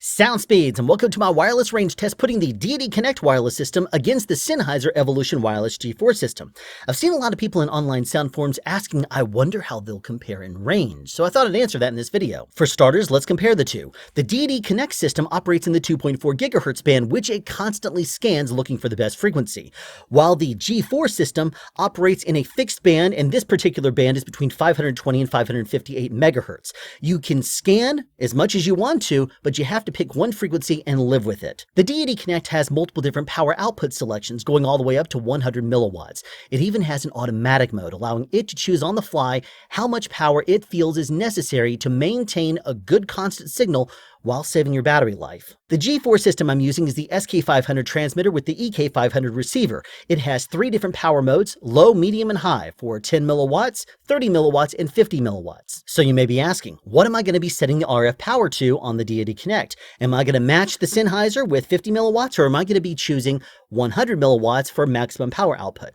Sound speeds, and welcome to my wireless range test putting the Deity Connect wireless system against the Sennheiser Evolution Wireless G4 system. I've seen a lot of people in online sound forums asking, I wonder how they'll compare in range, so I thought I'd answer that in this video. For starters, let's compare the two. The Deity Connect system operates in the 2.4 GHz band, which it constantly scans looking for the best frequency, while the G4 system operates in a fixed band, and this particular band is between 520 and 558 MHz. You can scan as much as you want to, but you have to pick one frequency and live with it. The Deity Connect has multiple different power output selections going all the way up to 100 milliwatts. It even has an automatic mode, allowing it to choose on the fly how much power it feels is necessary to maintain a good constant signal while saving your battery life. The G4 system I'm using is the SK500 transmitter with the EK500 receiver. It has three different power modes, low, medium, and high, for 10 milliwatts, 30 milliwatts, and 50 milliwatts. So you may be asking, what am I going to be setting the RF power to on the Deity Connect? Am I going to match the Sennheiser with 50 milliwatts, or am I going to be choosing 100 milliwatts for maximum power output?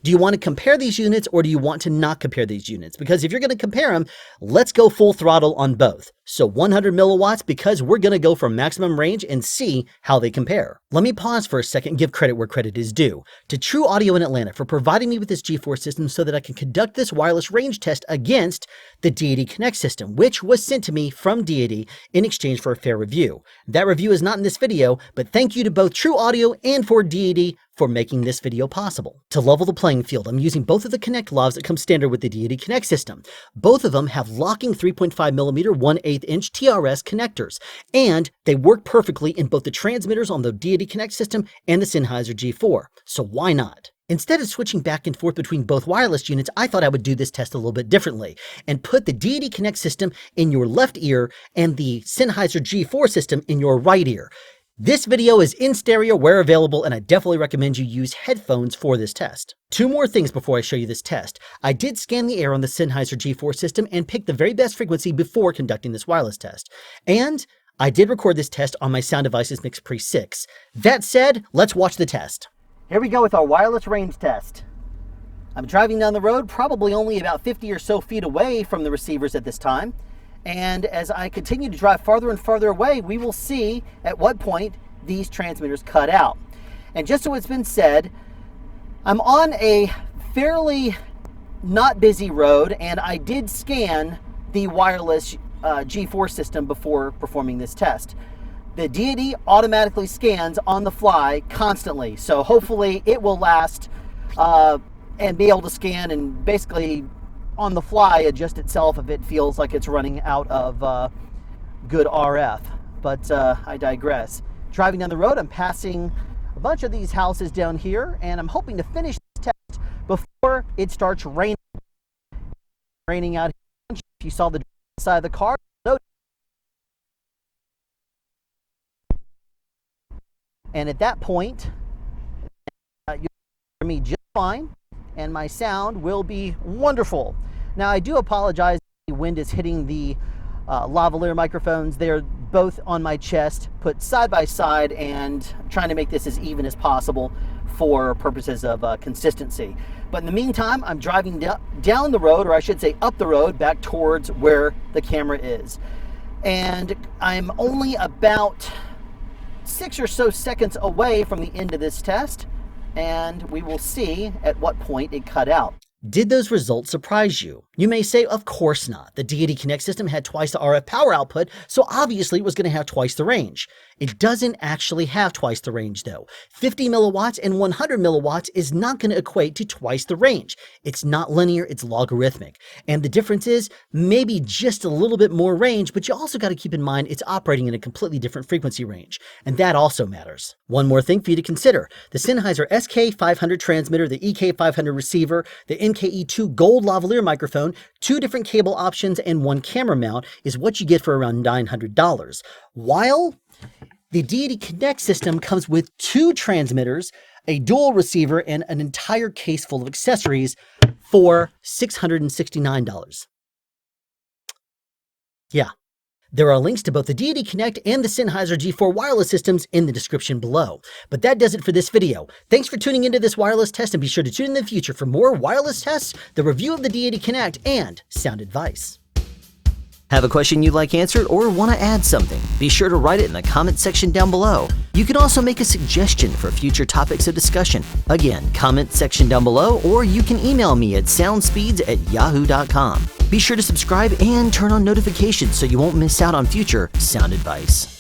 Do you want to compare these units, or do you want to not compare these units? Because if you're going to compare them, let's go full throttle on both. So 100 milliwatts, because we're going to go for maximum range and see how they compare. Let me pause for a second and give credit where credit is due to True Audio in Atlanta for providing me with this G4 system so that I can conduct this wireless range test against the Deity Connect system, which was sent to me from Deity in exchange for a fair review. That review is not in this video, but thank you to both True Audio and for Deity for making this video possible. To level the playing field, I'm using both of the Connect lavs that come standard with the Deity Connect system. Both of them have locking 3.5mm 1/8 inch TRS connectors, and they work perfectly in both the transmitters on the Deity Connect system and the Sennheiser G4. So why not? Instead of switching back and forth between both wireless units, I thought I would do this test a little bit differently and put the Deity Connect system in your left ear and the Sennheiser G4 system in your right ear. This video is in stereo where available, and I definitely recommend you use headphones for this test. Two more things before I show you this test. I did scan the air on the Sennheiser G4 system and pick the very best frequency before conducting this wireless test. And I did record this test on my Sound Devices Mix Pre 6. That said, let's watch the test. Here we go with our wireless range test. I'm driving down the road, probably only about 50 or so feet away from the receivers at this time. And as I continue to drive farther and farther away, we will see at what point these transmitters cut out. And just so it's been said, I'm on a fairly not busy road, and I did scan the wireless G4 system before performing this test. The Deity automatically scans on the fly constantly, so hopefully it will last and be able to scan and basically on the fly adjust itself if it feels like it's running out of good RF. But I digress. Driving down the road, I'm passing a bunch of these houses down here, and I'm hoping to finish this test before it starts raining. Raining out here. If you saw the side of the car, and at that point, you'll hear me just fine, and my sound will be wonderful. Now, I do apologize if the wind is hitting the lavalier microphones. They're both on my chest, put side by side, and trying to make this as even as possible for purposes of consistency. But in the meantime, I'm driving down the road, or I should say up the road, back towards where the camera is. And I'm only about 6 or so seconds away from the end of this test, and we will see at what point it cut out. Did those results surprise you? You may say, of course not. The Deity Connect system had twice the RF power output, so obviously it was going to have twice the range. It doesn't actually have twice the range though. 50 milliwatts and 100 milliwatts is not going to equate to twice the range. It's not linear, it's logarithmic. And the difference is maybe just a little bit more range, but you also got to keep in mind it's operating in a completely different frequency range. And that also matters. One more thing for you to consider. The Sennheiser SK500 transmitter, the EK500 receiver, the MKE2 gold lavalier microphone, 2 different cable options, and 1 camera mount is what you get for around $900. While the Deity Connect system comes with 2 transmitters, a dual receiver, and an entire case full of accessories for $669. Yeah. There are links to both the Deity Connect and the Sennheiser G4 wireless systems in the description below. But that does it for this video. Thanks for tuning into this wireless test, and be sure to tune in the future for more wireless tests, the review of the Deity Connect, and sound advice. Have a question you'd like answered or want to add something? Be sure to write it in the comment section down below. You can also make a suggestion for future topics of discussion. Again, comment section down below, or you can email me at soundspeeds@yahoo.com. Be sure to subscribe and turn on notifications so you won't miss out on future sound advice.